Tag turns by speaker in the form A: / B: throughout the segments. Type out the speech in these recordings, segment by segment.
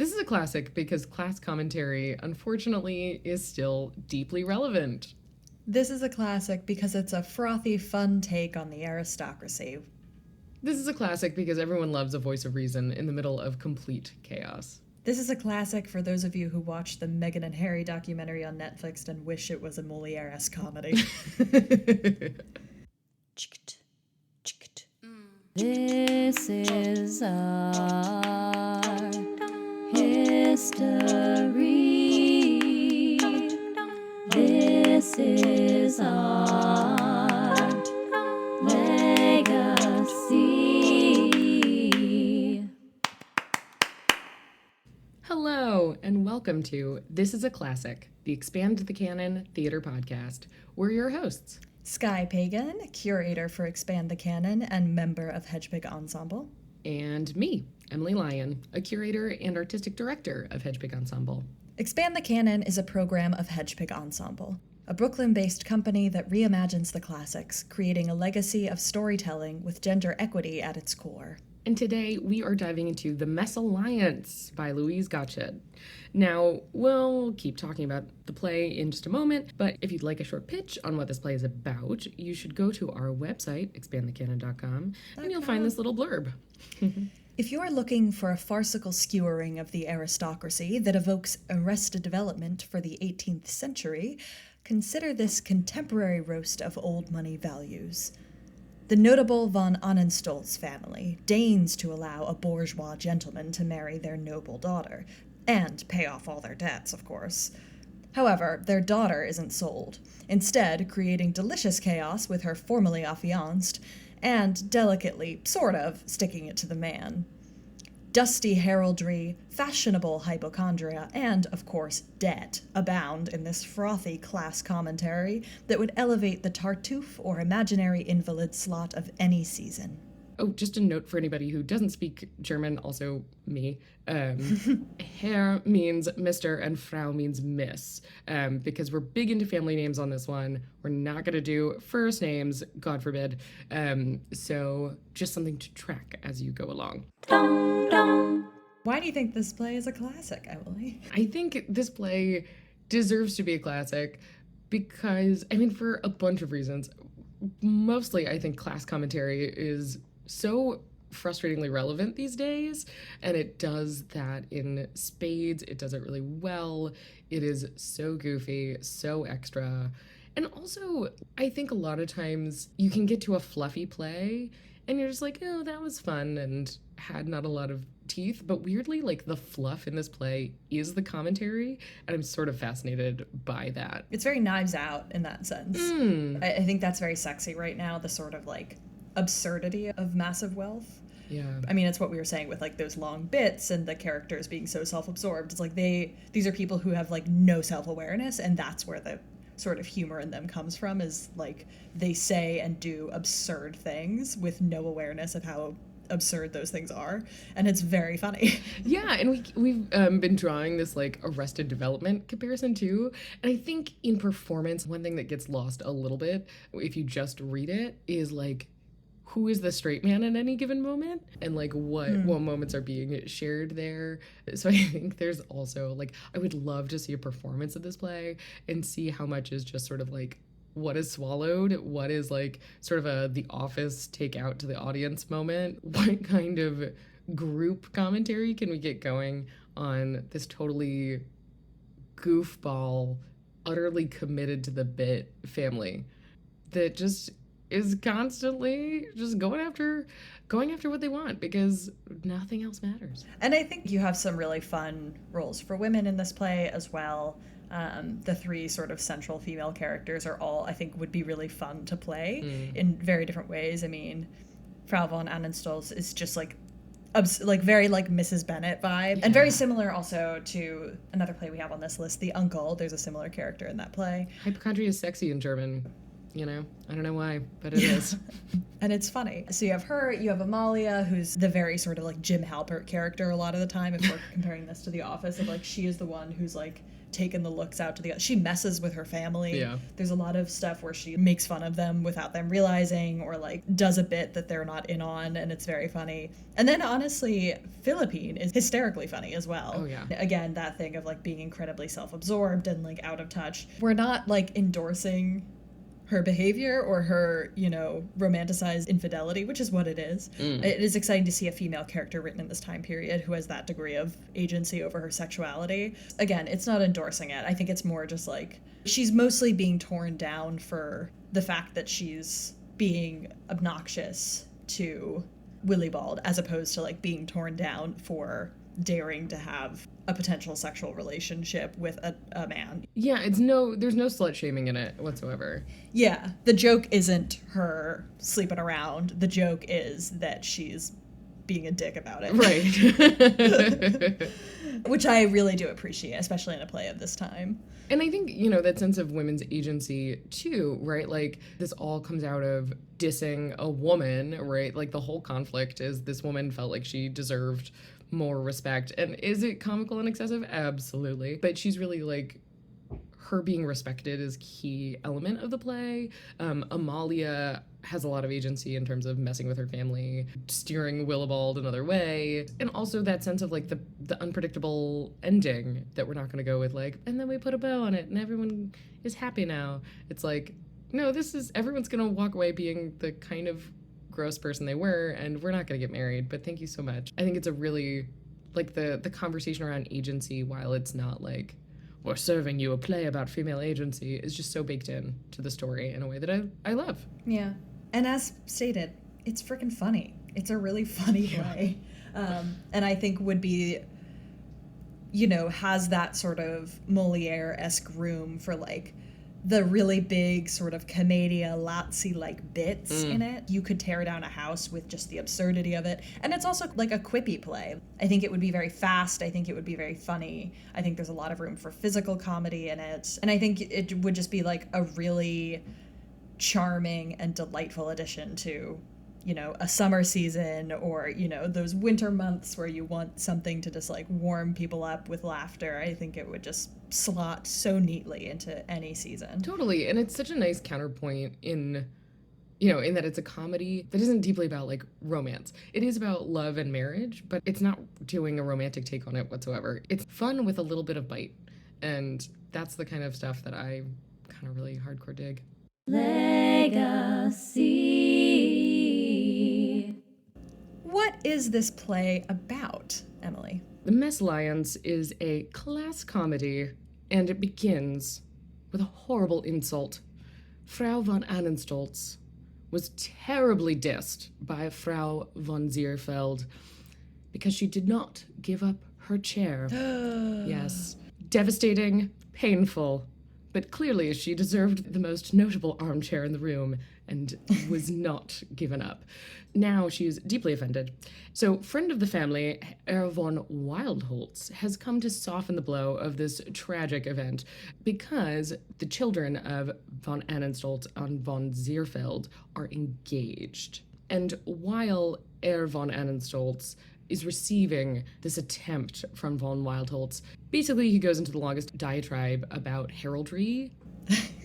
A: This is a classic because class commentary, unfortunately, is still deeply relevant.
B: This is a classic because it's a frothy, fun take on the aristocracy.
A: This is a classic because everyone loves a voice of reason in the middle of complete chaos.
B: This is a classic for those of you who watched the Meghan and Harry documentary on Netflix and wish it was a Moliere-esque comedy.
C: This is our history. This is our legacy.
A: Hello, and welcome to This is a Classic, the Expand the Canon Theater Podcast. We're your hosts.
B: Skye Pagon, curator for Expand the Canon and member of Hedgepig Ensemble.
A: And me, Emily Lyon, a curator and artistic director of Hedgepig Ensemble.
B: Expand the Canon is a program of Hedgepig Ensemble, a Brooklyn-based company that reimagines the classics, creating a legacy of storytelling with gender equity at its core.
A: And today we are diving into The Mésalliance by Luise Gottsched. Now, we'll keep talking about the play in just a moment, but if you'd like a short pitch on what this play is about, you should go to our website, expandthecanon.com, and you'll find this little blurb.
B: If you are looking for a farcical skewering of the aristocracy that evokes arrested development for the 18th century, consider this contemporary roast of old money values. The notable von Ahnensoltz family deigns to allow a bourgeois gentleman to marry their noble daughter, and pay off all their debts, of course. However, their daughter isn't sold, instead creating delicious chaos with her formerly affianced, and delicately, sort of, sticking it to the man. Dusty heraldry, fashionable hypochondria, and, of course, debt abound in this frothy class commentary that would elevate the Tartuffe or Imaginary Invalid slot of any season.
A: Oh, just a note for anybody who doesn't speak German, also me. Herr means Mr. and Frau means Miss, because we're big into family names on this one. We're not going to do first names, God forbid. So just something to track as you go along.
B: Why do you think this play is a classic, Emily?
A: I think this play deserves to be a classic because, for a bunch of reasons. Mostly, I think class commentary is so frustratingly relevant these days, and it does that in spades. It does it really well. It is so goofy, so extra. And also, I think a lot of times you can get to a fluffy play and you're just like, oh, that was fun and had not a lot of teeth. But weirdly, like, the fluff in this play is the commentary, and I'm sort of fascinated by that.
B: It's very Knives Out in that sense. I think that's very sexy right now, the sort of, like, absurdity of massive wealth.
A: Yeah.
B: It's what we were saying with, like, those long bits and the characters being so self-absorbed. It's like these are people who have, like, no self-awareness, and that's where the sort of humor in them comes from, is, like, they say and do absurd things with no awareness of how absurd those things are, and it's very funny.
A: Yeah, and we've been drawing this, like, Arrested Development comparison too, and I think in performance, one thing that gets lost a little bit if you just read it is, like, who is the straight man at any given moment, and, like, what moments are being shared there. So I think there's also, like, I would love to see a performance of this play and see how much is just sort of, like, what is swallowed, what is, like, sort of a The Office take out to the audience moment, what kind of group commentary can we get going on this totally goofball, utterly committed to the bit family that just is constantly just going after what they want because nothing else matters.
B: And I think you have some really fun roles for women in this play as well. The three sort of central female characters are all, I think, would be really fun to play in very different ways. Frau von Ahnensoltz is just like very like Mrs. Bennet vibe, and very similar also to another play we have on this list, The Uncle. There's a similar character in that play.
A: Hypochondria is sexy in German. You know, I don't know why, but it is.
B: And it's funny. So you have her, you have Amalia, who's the very sort of like Jim Halpert character a lot of the time, if we're comparing this to The Office, of like she is the one who's like taking the looks out to the, she messes with her family.
A: Yeah.
B: There's a lot of stuff where she makes fun of them without them realizing, or like does a bit that they're not in on, and it's very funny. And then honestly, Philippine is hysterically funny as well.
A: Oh yeah.
B: Again, that thing of like being incredibly self-absorbed and like out of touch. We're not like endorsing her behavior or her, you know, romanticized infidelity, which is what it is. It is exciting to see a female character written in this time period who has that degree of agency over her sexuality. Again, it's not endorsing it. I think it's more just like she's mostly being torn down for the fact that she's being obnoxious to Willibald, as opposed to like being torn down for daring to have a potential sexual relationship with a man.
A: Yeah, there's no slut shaming in it whatsoever.
B: Yeah, the joke isn't her sleeping around. The joke is that she's being a dick about it.
A: Right.
B: Which I really do appreciate, especially in a play of this time.
A: And I think, you know, that sense of women's agency too, right? Like this all comes out of dissing a woman, right? Like the whole conflict is this woman felt like she deserved more respect. And is it comical and excessive? Absolutely. But she's really like, her being respected is key element of the play. Amalia has a lot of agency in terms of messing with her family, steering Willibald another way, and also that sense of like the unpredictable ending that we're not going to go with like, and then we put a bow on it and everyone is happy now. It's like, no, everyone's going to walk away being the kind of gross person they were, and we're not going to get married, but thank you so much. I think it's a really, like the conversation around agency, while it's not like, we're serving you a play about female agency, is just so baked in to the story in a way that I love.
B: Yeah. And as stated, it's freaking funny. It's a really funny play. And I think would be, you know, has that sort of Moliere-esque room for like the really big sort of commedia lazzi like bits in it. You could tear down a house with just the absurdity of it. And it's also like a quippy play. I think it would be very fast. I think it would be very funny. I think there's a lot of room for physical comedy in it. And I think it would just be like a really charming and delightful addition to, you know, a summer season, or, you know, those winter months where you want something to just like warm people up with laughter. I think it would just slot so neatly into any season.
A: Totally. And it's such a nice counterpoint in, you know, in that it's a comedy that isn't deeply about like romance. It is about love and marriage, but it's not doing a romantic take on it whatsoever. It's fun with a little bit of bite. And that's the kind of stuff that I kind of really hardcore dig.
C: Legacy.
B: What is this play about, Emily?
A: The Mésalliance is a class comedy, and it begins with a horrible insult. Frau von Ahnensoltz was terribly dissed by Frau von Zierfeld because she did not give up her chair. Yes. Devastating, painful, but clearly she deserved the most notable armchair in the room and was not given up. Now she's deeply offended. So, friend of the family, Herr von Wildholz, has come to soften the blow of this tragic event because the children of von Ahnensoltz and von Zierfeld are engaged. And while Herr von Ahnensoltz is receiving this attempt from von Wildholz, basically he goes into the longest diatribe about heraldry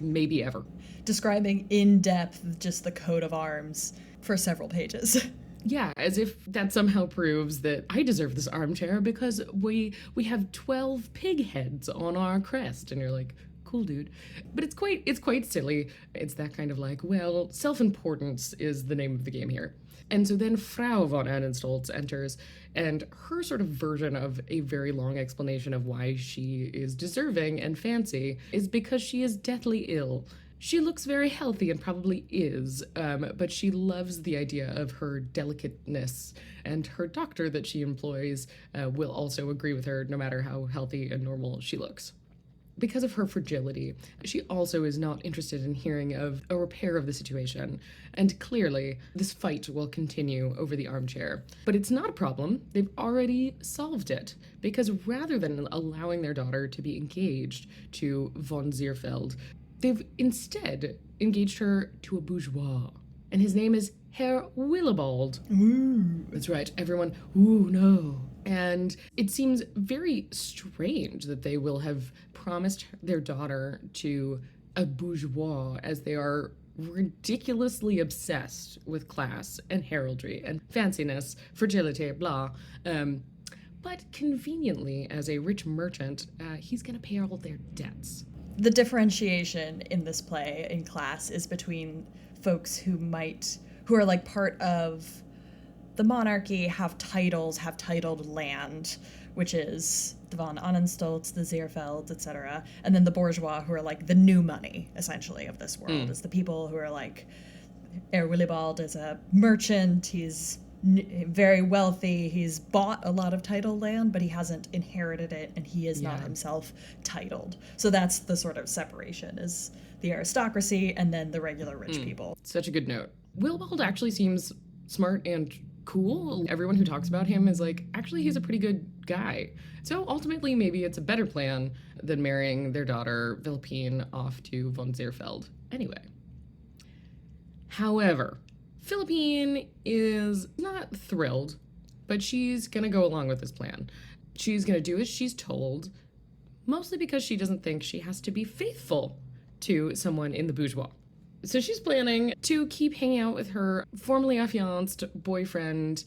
A: maybe ever.
B: Describing in depth just the coat of arms for several pages.
A: Yeah, as if that somehow proves that I deserve this armchair because we have 12 pig heads on our crest. And you're like, cool, dude. But it's quite silly. It's that kind of like, well, self-importance is the name of the game here. And so then Frau von Ahnensoltz enters, and her sort of version of a very long explanation of why she is deserving and fancy is because she is deathly ill. She looks very healthy and probably is, but she loves the idea of her delicateness, and her doctor that she employs will also agree with her no matter how healthy and normal she looks. Because of her fragility, she also is not interested in hearing of a repair of the situation, and clearly this fight will continue over the armchair. But it's not a problem. They've already solved it, because rather than allowing their daughter to be engaged to von Zierfeld, they've instead engaged her to a bourgeois, and his name is Herr Willibald.
B: Ooh.
A: That's right, everyone, ooh, no. And it seems very strange that they will have promised their daughter to a bourgeois, as they are ridiculously obsessed with class and heraldry and fanciness, fragility, blah. But conveniently, as a rich merchant, he's going to pay all their debts.
B: The differentiation in this play in class is between folks who are like part of the monarchy, have titles, have titled land, which is the von Ahnensoltz, the Zierfeld, etc. And then the bourgeois, who are like the new money, essentially, of this world. It's the people who are like, Herr Willibald is a merchant, he's very wealthy, he's bought a lot of titled land, but he hasn't inherited it, and he is not himself titled. So that's the sort of separation, is the aristocracy and then the regular rich people.
A: Such a good note. Willibald actually seems smart and cool. Everyone who talks about him is like, actually, he's a pretty good guy. So ultimately, maybe it's a better plan than marrying their daughter, Philippine, off to von Zierfeld. Anyway. However, Philippine is not thrilled, but she's going to go along with this plan. She's going to do as she's told, mostly because she doesn't think she has to be faithful to someone in the bourgeois. So she's planning to keep hanging out with her formerly affianced boyfriend,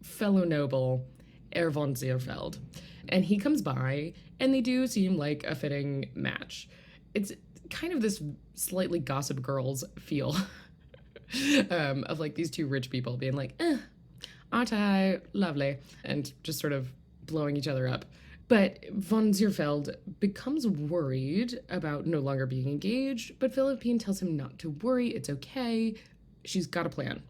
A: fellow noble, Herr von Zierfeld. And he comes by, and they do seem like a fitting match. It's kind of this slightly Gossip Girls feel of like these two rich people being like, aren't I lovely? And just sort of blowing each other up. But von Zierfeld becomes worried about no longer being engaged, but Philippine tells him not to worry, it's okay. She's got a plan.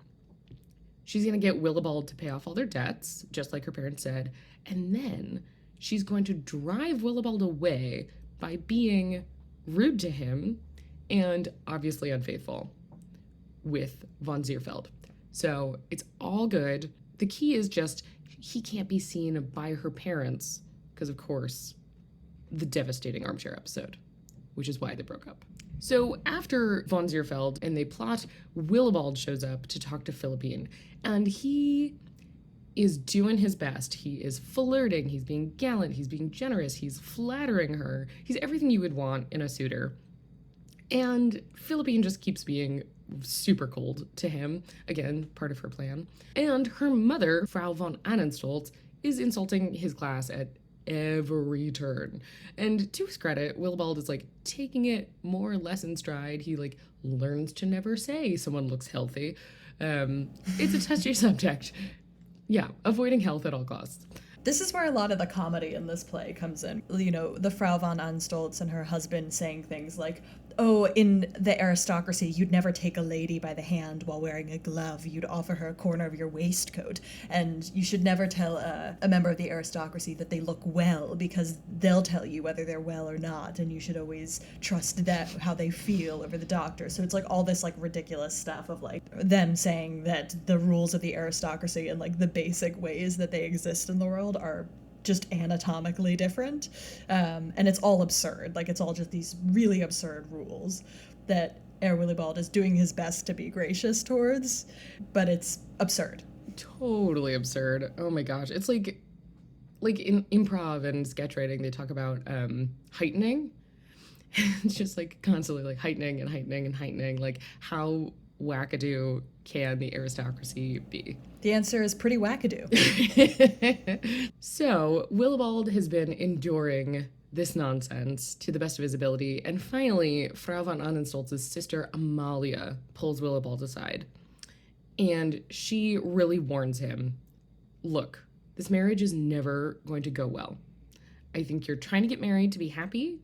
A: She's going to get Willibald to pay off all their debts, just like her parents said, and then she's going to drive Willibald away by being rude to him and obviously unfaithful with von Zierfeld. So it's all good. The key is just he can't be seen by her parents because, of course, the devastating armchair episode, which is why they broke up. So after von Zierfeld and they plot, Willibald shows up to talk to Philippine, and he is doing his best. He is flirting, he's being gallant, he's being generous, he's flattering her. He's everything you would want in a suitor. And Philippine just keeps being super cold to him. Again, part of her plan. And her mother, Frau von Ahnensoltz, is insulting his class at every turn. And to his credit, Willibald is like taking it more or less in stride. He like learns to never say someone looks healthy. It's a touchy subject. Yeah, avoiding health at all costs.
B: This is where a lot of the comedy in this play comes in. You know, the Frau von Ahnensoltz and her husband saying things like, oh, in the aristocracy, you'd never take a lady by the hand while wearing a glove. You'd offer her a corner of your waistcoat. And you should never tell a member of the aristocracy that they look well, because they'll tell you whether they're well or not. And you should always trust that how they feel over the doctor. So it's like all this like ridiculous stuff of like them saying that the rules of the aristocracy and like the basic ways that they exist in the world are just anatomically different, and it's all absurd. Like, it's all just these really absurd rules that Herr Willibald is doing his best to be gracious towards, but it's absurd.
A: Totally absurd. Oh my gosh. It's like in improv and sketch writing, they talk about heightening. It's just like constantly like heightening and heightening and heightening. Like, how wackadoo can the aristocracy be?
B: The answer is pretty wackadoo.
A: So, Willibald has been enduring this nonsense to the best of his ability, and finally, Frau von Ahnensoltz's sister Amalia pulls Willibald aside. And she really warns him, look, this marriage is never going to go well. I think you're trying to get married to be happy,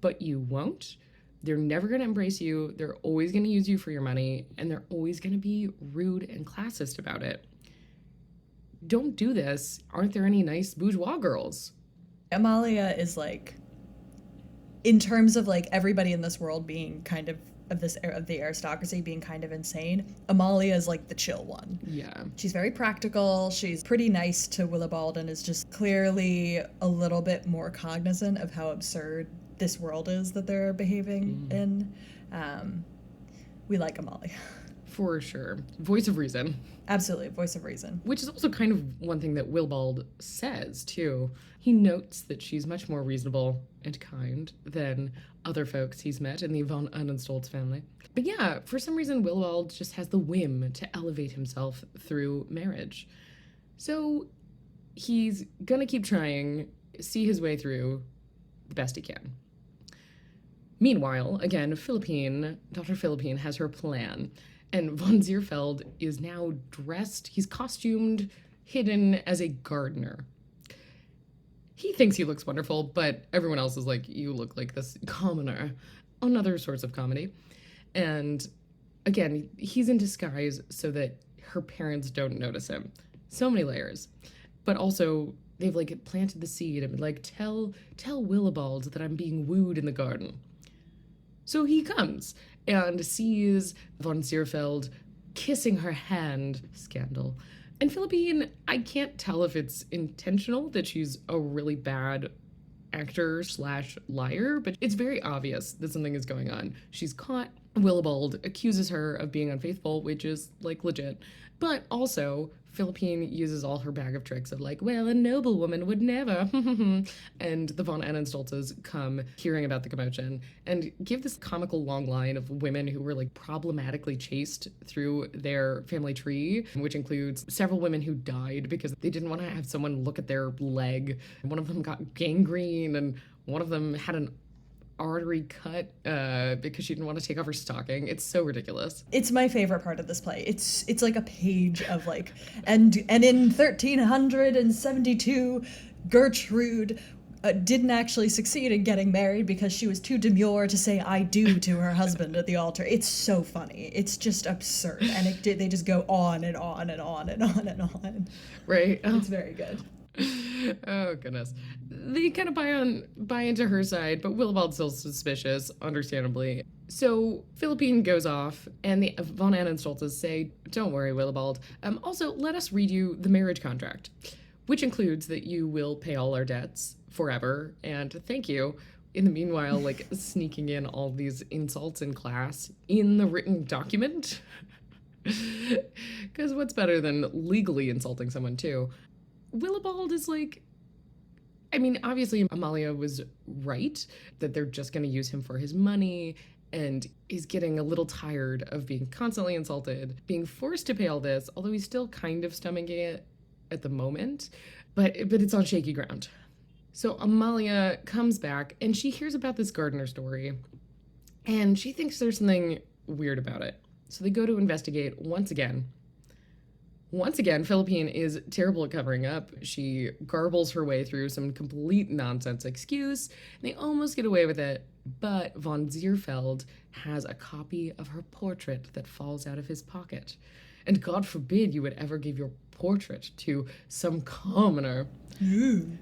A: but you won't. They're never going to embrace you. They're always going to use you for your money, and they're always going to be rude and classist about it. Don't do this. Aren't there any nice bourgeois girls?
B: Amalia is like, in terms of like everybody in this world being kind of the aristocracy being kind of insane, Amalia is like the chill one.
A: Yeah.
B: She's very practical. She's pretty nice to Willibald and is just clearly a little bit more cognizant of how absurd this world is that they're behaving in. We like Amalia.
A: For sure. Voice of reason.
B: Absolutely, voice of reason.
A: Which is also kind of one thing that Willibald says, too. He notes that she's much more reasonable and kind than other folks he's met in the von Ahnensoltz family. But yeah, for some reason, Willibald just has the whim to elevate himself through marriage. So he's gonna keep trying, see his way through the best he can. Meanwhile, again, Dr. Philippine has her plan. And von Zierfeld is now dressed, he's costumed, hidden as a gardener. He thinks he looks wonderful, but everyone else is like, you look like this commoner. Another source of comedy. And again, he's in disguise so that her parents don't notice him. So many layers. But also, they've like planted the seed and been like, tell Willibald that I'm being wooed in the garden. So he comes and sees von Zierfeld kissing her hand. Scandal. And Philippine, I can't tell if it's intentional that she's a really bad actor/liar, but it's very obvious that something is going on. She's caught. Willibald accuses her of being unfaithful, which is like legit. But also, Philippine uses all her bag of tricks of like, well, a noble woman would never. And the von Ahnenstoltzes come hearing about the commotion and give this comical long line of women who were like problematically chased through their family tree, which includes several women who died because they didn't want to have someone look at their leg. One of them got gangrene and one of them had an artery cut because she didn't want to take off her stocking. It's so ridiculous.
B: It's my favorite part of this play. It's like a page of like, and in 1372, Gertrude didn't actually succeed in getting married because she was too demure to say I do to her husband at the altar. It's so funny. It's just absurd. And they just go on and on and on and on and on.
A: Right?
B: It's very good.
A: Oh, goodness. They kind of buy into her side, but Willibald's still suspicious, understandably. So Philippine goes off, and the von Ahnenstoltzes say, don't worry, Willibald. Also, let us read you the marriage contract, which includes that you will pay all our debts forever, and thank you. In the meanwhile, like, sneaking in all these insults in class in the written document. Because what's better than legally insulting someone, too? Willibald is like, I mean, obviously Amalia was right that they're just going to use him for his money, and he's getting a little tired of being constantly insulted, being forced to pay all this, although he's still kind of stomaching it at the moment, but it's on shaky ground. So Amalia comes back, and she hears about this gardener story, and she thinks there's something weird about it. So they go to investigate once again. Once again, Philippine is terrible at covering up. She garbles her way through some complete nonsense excuse, and they almost get away with it, but von Zierfeld has a copy of her portrait that falls out of his pocket. And God forbid you would ever give your portrait to some commoner.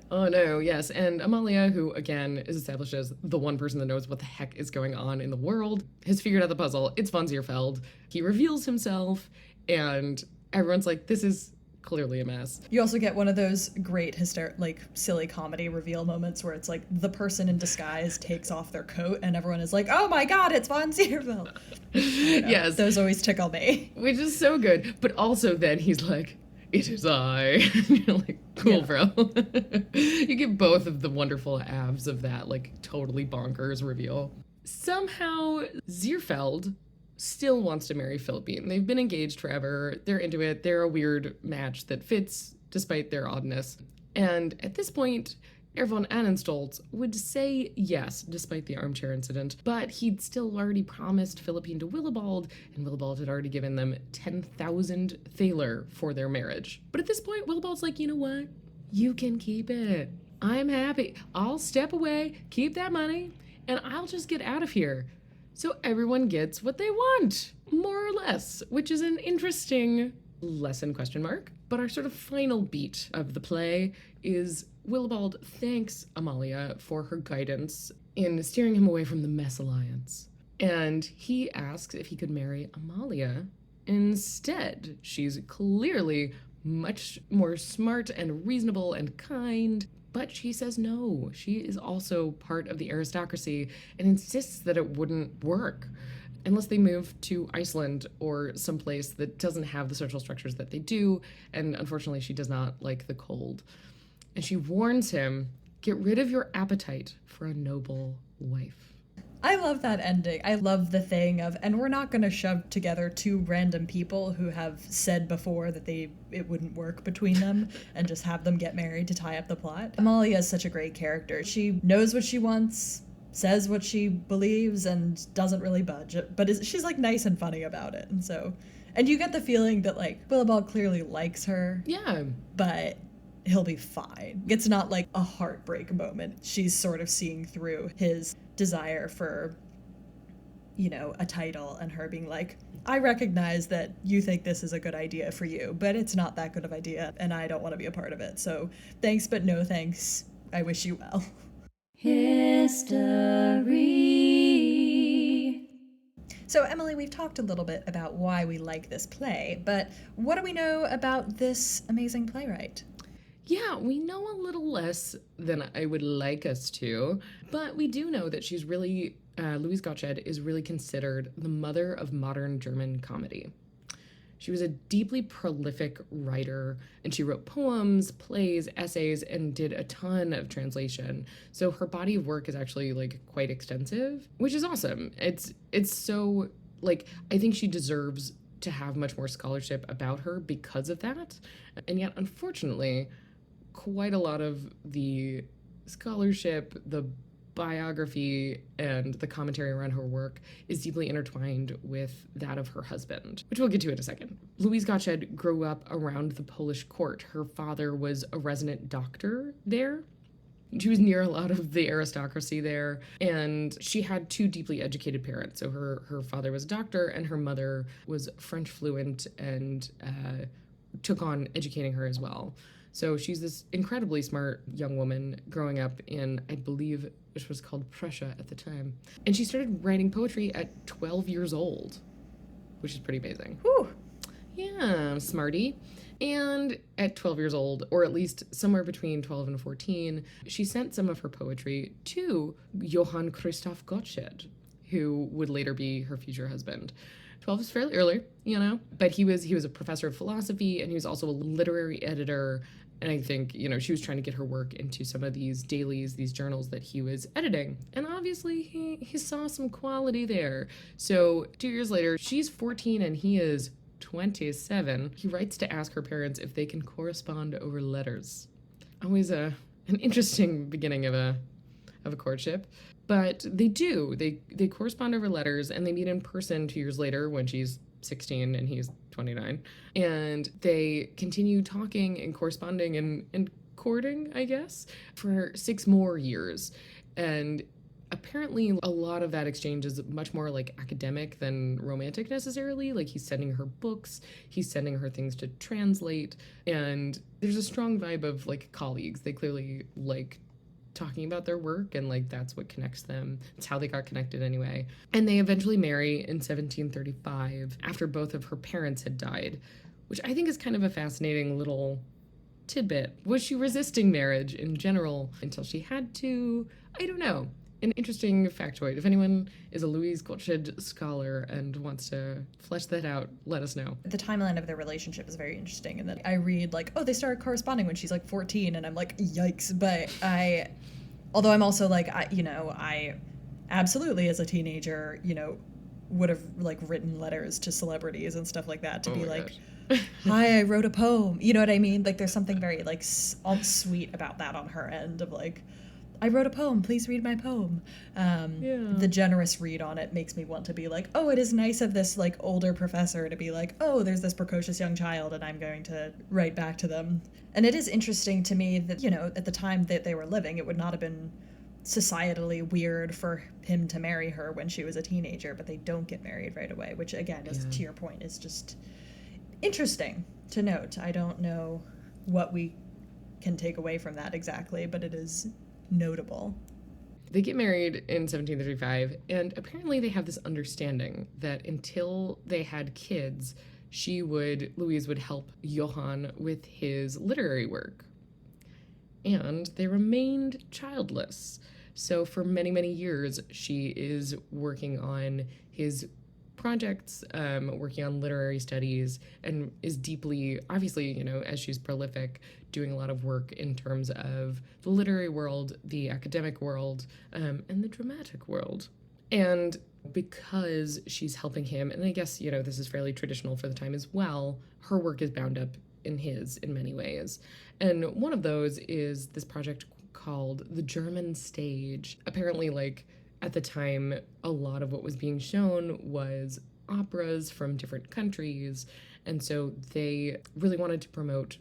A: Oh no, yes. And Amalia, who again is established as the one person that knows what the heck is going on in the world, has figured out the puzzle. It's von Zierfeld. He reveals himself, and everyone's like, this is clearly a mess.
B: You also get one of those great silly comedy reveal moments where it's like the person in disguise takes off their coat and everyone is like, oh my god, it's von Zierfeld.
A: Yes.
B: Those always tickle me.
A: Which is so good. But also then he's like, it is I. You're like, cool, bro. You get both of the wonderful abs of that, like, totally bonkers reveal. Somehow, Zierfeld still wants to marry Philippine. They've been engaged forever. They're into it. They're a weird match that fits despite their oddness. And at this point, Herr von Ahnensoltz would say yes, despite the armchair incident, but he'd still already promised Philippine to Willibald, and Willibald had already given them 10,000 thaler for their marriage. But at this point, Willibald's like, you know what? You can keep it. I'm happy. I'll step away, keep that money, and I'll just get out of here. So everyone gets what they want, more or less, which is an interesting lesson, ? But our sort of final beat of the play is Willibald thanks Amalia for her guidance in steering him away from the Mésalliance. And he asks if he could marry Amalia instead. She's clearly much more smart and reasonable and kind. But she says no. She is also part of the aristocracy and insists that it wouldn't work unless they move to Iceland or someplace that doesn't have the social structures that they do. And unfortunately, she does not like the cold. And she warns him, get rid of your appetite for a noble wife.
B: I love that ending. I love the thing of, and we're not going to shove together two random people who have said before that it wouldn't work between them and just have them get married to tie up the plot. Amalia is such a great character. She knows what she wants, says what she believes, and doesn't really budge. But she's like nice and funny about it. And you get the feeling that like Willibald clearly likes her.
A: Yeah.
B: But he'll be fine. It's not like a heartbreak moment. She's sort of seeing through his desire for, a title, and her being like, I recognize that you think this is a good idea for you, but it's not that good of an idea, and I don't want to be a part of it. So thanks, but no thanks. I wish you well.
C: History.
B: So, Emily, we've talked a little bit about why we like this play, but what do we know about this amazing playwright?
A: Yeah, we know a little less than I would like us to, but we do know that she's really, Luise Gottsched is really considered the mother of modern German comedy. She was a deeply prolific writer, and she wrote poems, plays, essays, and did a ton of translation. So her body of work is actually like quite extensive, which is awesome. It's so like, I think she deserves to have much more scholarship about her because of that. And yet, unfortunately, quite a lot of the scholarship, the biography, and the commentary around her work is deeply intertwined with that of her husband, which we'll get to in a second. Luise Gottsched grew up around the Polish court. Her father was a resident doctor there. She was near a lot of the aristocracy there, and she had two deeply educated parents. So her father was a doctor, and her mother was French fluent and took on educating her as well. So she's this incredibly smart young woman growing up in, I believe, which was called Prussia at the time. And she started writing poetry at 12 years old, which is pretty amazing.
B: Whew.
A: Yeah, smarty. And at 12 years old, or at least somewhere between 12 and 14, she sent some of her poetry to Johann Christoph Gottsched, who would later be her future husband. 12 is fairly early, but he was a professor of philosophy, and he was also a literary editor. And I think, she was trying to get her work into some of these dailies, these journals that he was editing. And obviously he saw some quality there. So 2 years later, she's 14 and he is 27. He writes to ask her parents if they can correspond over letters. Always an interesting beginning of a courtship. But they do. They correspond over letters, and they meet in person 2 years later when she's 16 and he's 29. And they continue talking and corresponding and courting, I guess, for 6 more years. And apparently a lot of that exchange is much more like academic than romantic necessarily. Like, he's sending her books, he's sending her things to translate, and there's a strong vibe of like colleagues. They clearly like talking about their work, and like that's what connects them. It's how they got connected anyway. And they eventually marry in 1735 after both of her parents had died, which I think is kind of a fascinating little tidbit. Was she resisting marriage in general until she had to? I don't know. An interesting factoid. If anyone is a Luise Gottsched scholar and wants to flesh that out, let us know.
B: The timeline of their relationship is very interesting, and that I read like, oh, they started corresponding when she's like 14, and I'm like, yikes. But although I'm also like, I absolutely as a teenager, would have like written letters to celebrities and stuff like that to be like, hi, I wrote a poem. You know what I mean? Like, there's something very like sweet about that on her end of like, I wrote a poem, please read my poem. The generous read on it makes me want to be like, oh, it is nice of this like older professor to be like, oh, there's this precocious young child and I'm going to write back to them. And it is interesting to me that, at the time that they were living, it would not have been societally weird for him to marry her when she was a teenager, but they don't get married right away, which again, is to your point, is just interesting to note. I don't know what we can take away from that exactly, but it is notable.
A: They get married in 1735, and apparently they have this understanding that until they had kids, Luise would help Johann with his literary work. And they remained childless. So for many, many years, she is working on his projects, working on literary studies, and is deeply, obviously, as she's prolific, doing a lot of work in terms of the literary world, the academic world, and the dramatic world. And because she's helping him, and I guess, this is fairly traditional for the time as well, her work is bound up in his in many ways. And one of those is this project called the German Stage. Apparently, at the time, a lot of what was being shown was operas from different countries, and so they really wanted to promote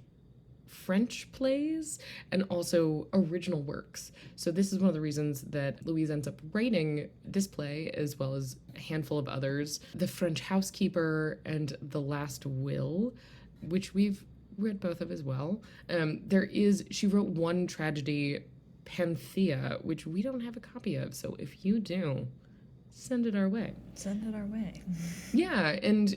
A: French plays and also original works. So this is one of the reasons that Luise ends up writing this play, as well as a handful of others, The French Housekeeper and The Last Will, which we've read both of as well. She wrote one tragedy, Panthea, which we don't have a copy of, so if you do, send it our way.
B: Send it our way.
A: Yeah, and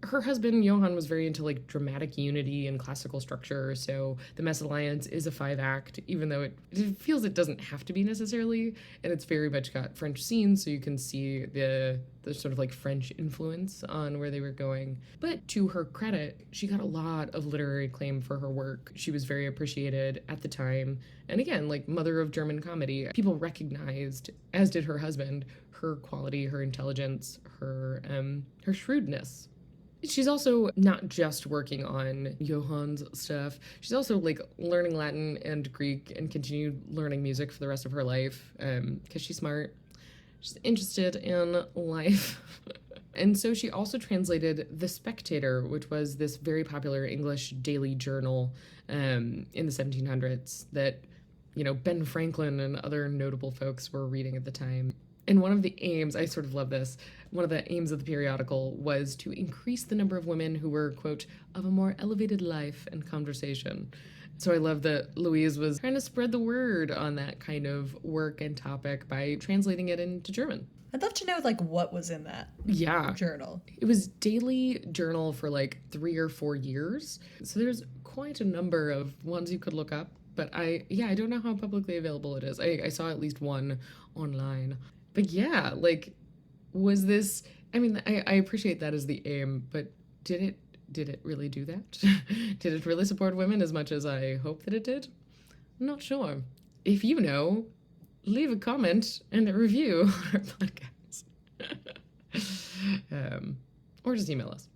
A: her husband, Johann, was very into dramatic unity and classical structure, so the Mésalliance is a 5-act, even though it feels it doesn't have to be necessarily, and it's very much got French scenes, so you can see the sort of French influence on where they were going. But to her credit, she got a lot of literary acclaim for her work. She was very appreciated at the time, and again, mother of German comedy, people recognized, as did her husband, her quality, her intelligence, her shrewdness. She's also not just working on Johann's stuff. She's also learning Latin and Greek and continued learning music for the rest of her life because she's smart. She's interested in life. And so she also translated The Spectator, which was this very popular English daily journal in the 1700s that, Ben Franklin and other notable folks were reading at the time. And one of the aims, I sort of love this, one of the aims of the periodical was to increase the number of women who were, quote, of a more elevated life and conversation. So I love that Luise was trying to spread the word on that kind of work and topic by translating it into German.
B: I'd love to know, what was in that journal.
A: It was daily journal for 3 or 4 years. So there's quite a number of ones you could look up. But I don't know how publicly available it is. I saw at least one online. But yeah, was this, I appreciate that as the aim, but did it really do that? Did it really support women as much as I hope that it did? I'm not sure. If you know, leave a comment and a review on our podcast. Or just email us.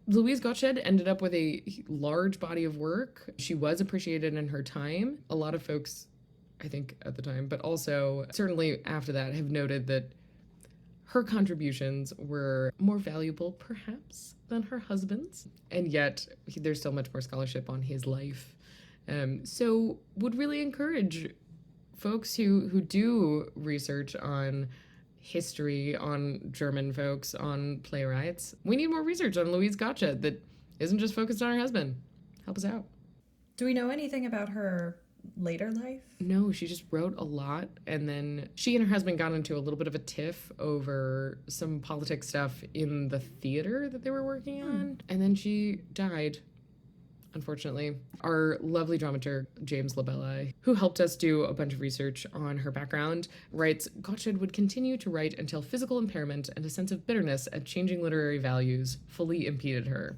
A: Luise Gottsched ended up with a large body of work. She was appreciated in her time. A lot of folks, I think at the time, but also certainly after that, have noted that her contributions were more valuable, perhaps, than her husband's. And yet, there's so much more scholarship on his life. So would really encourage folks who do research on history, on German folks, on playwrights. We need more research on Luise Gottsched that isn't just focused on her husband. Help us out.
B: Do we know anything about her later life?
A: No, she just wrote a lot, and then she and her husband got into a little bit of a tiff over some politics stuff in the theater that they were working on, and then she died, unfortunately. Our lovely dramaturg, James Labella, who helped us do a bunch of research on her background, writes, Gottsched would continue to write until physical impairment and a sense of bitterness at changing literary values fully impeded her.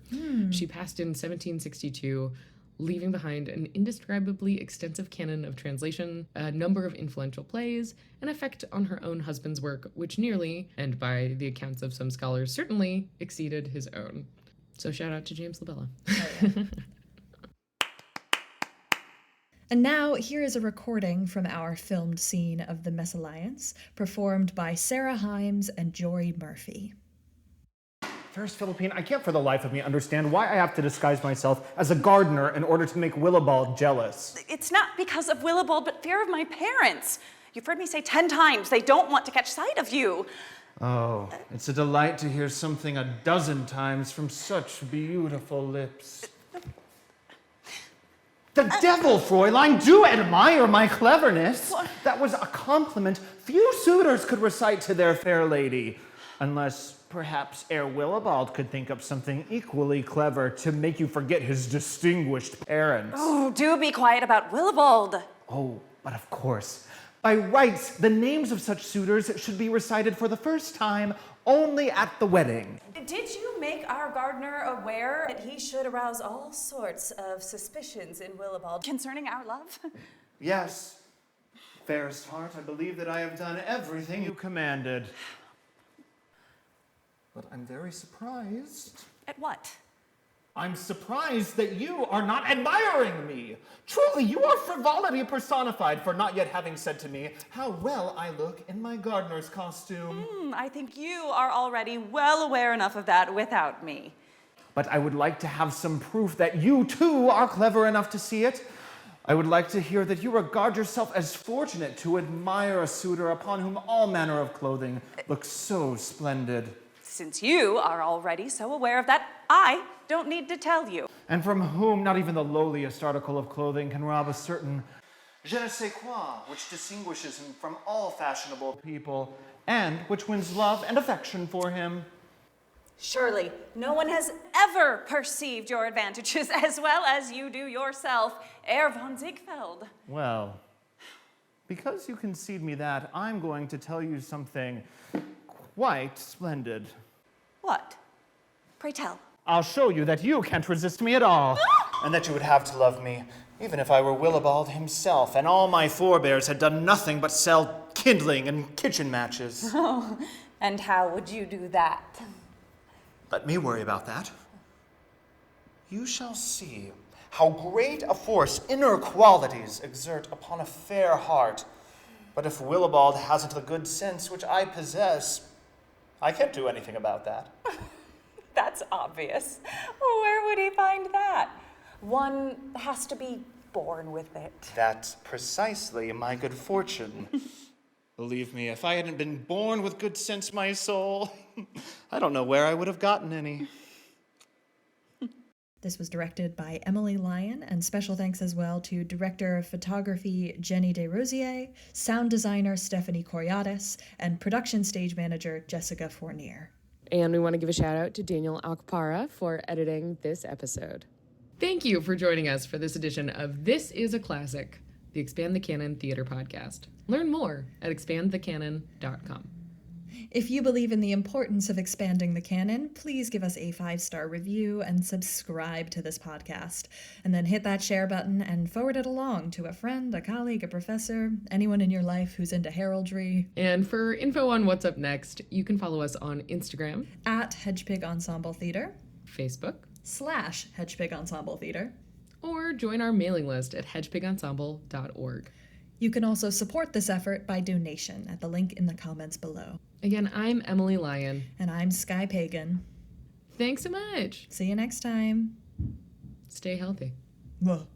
A: She passed in 1762, leaving behind an indescribably extensive canon of translation, a number of influential plays, an effect on her own husband's work, which nearly, and by the accounts of some scholars, certainly exceeded his own. So shout out to James Labella.
B: Oh, yeah. And now, here is a recording from our filmed scene of the Mésalliance, performed by Sarah Himes and Jory Murphy.
D: Fairest Philippine, I can't for the life of me understand why I have to disguise myself as a gardener in order to make Willibald jealous.
E: It's not because of Willibald, but fear of my parents. You've heard me say 10 times they don't want to catch sight of you.
F: Oh, it's a delight to hear something a dozen times from such beautiful lips.
D: The devil, Fräulein, do admire my cleverness. That was a compliment few suitors could recite to their fair lady, unless perhaps Herr Willibald could think up something equally clever to make you forget his distinguished parents.
E: Oh, do be quiet about Willibald.
D: Oh, but of course. By rights, the names of such suitors should be recited for the first time only at the wedding.
E: Did you make our gardener aware that he should arouse all sorts of suspicions in Willibald concerning our love?
F: Yes, fairest heart, I believe that I have done everything you commanded. But I'm very surprised.
E: At what?
D: I'm surprised that you are not admiring me. Truly, you are frivolity personified for not yet having said to me how well I look in my gardener's costume.
E: I think you are already well aware enough of that without me.
D: But I would like to have some proof that you too are clever enough to see it. I would like to hear that you regard yourself as fortunate to admire a suitor upon whom all manner of clothing looks so splendid.
E: Since you are already so aware of that, I don't need to tell you.
D: And from whom not even the lowliest article of clothing can rob a certain
F: Je ne sais quoi, which distinguishes him from all fashionable people, and which wins love and affection for him.
E: Surely, no one has ever perceived your advantages as well as you do yourself, Herr von Ziegfeld.
D: Well, because you concede me that, I'm going to tell you something quite splendid.
E: What? Pray tell.
D: I'll show you that you can't resist me at all.
F: And that you would have to love me, even if I were Willibald himself, and all my forebears had done nothing but sell kindling and kitchen matches.
E: Oh, and how would you do that?
F: Let me worry about that. You shall see how great a force inner qualities exert upon a fair heart. But if Willibald hasn't the good sense which I possess, I can't do anything about that.
E: That's obvious. Where would he find that? One has to be born with it.
F: That's precisely my good fortune. Believe me, if I hadn't been born with good sense, my soul, I don't know where I would have gotten any.
B: This was directed by Emily Lyon, and special thanks as well to director of photography Jenny Desrosiers, sound designer Stephanie Coriatis, and production stage manager Jessica Fournier.
G: And we want to give a shout out to Daniel Akpara for editing this episode.
A: Thank you for joining us for this edition of This is a Classic, the Expand the Canon Theater Podcast. Learn more at expandthecanon.com.
B: If you believe in the importance of expanding the canon, please give us a 5-star review and subscribe to this podcast. And then hit that share button and forward it along to a friend, a colleague, a professor, anyone in your life who's into heraldry.
A: And for info on what's up next, you can follow us on Instagram,
B: At Hedgepig Ensemble Theater,
A: Facebook,
B: /Hedgepig Ensemble Theater,
A: or join our mailing list at hedgepigensemble.org.
B: You can also support this effort by donation at the link in the comments below.
A: Again, I'm Emily Lyon.
B: And I'm Skye Pagan.
A: Thanks so much.
B: See you next time.
A: Stay healthy.
B: Whoa.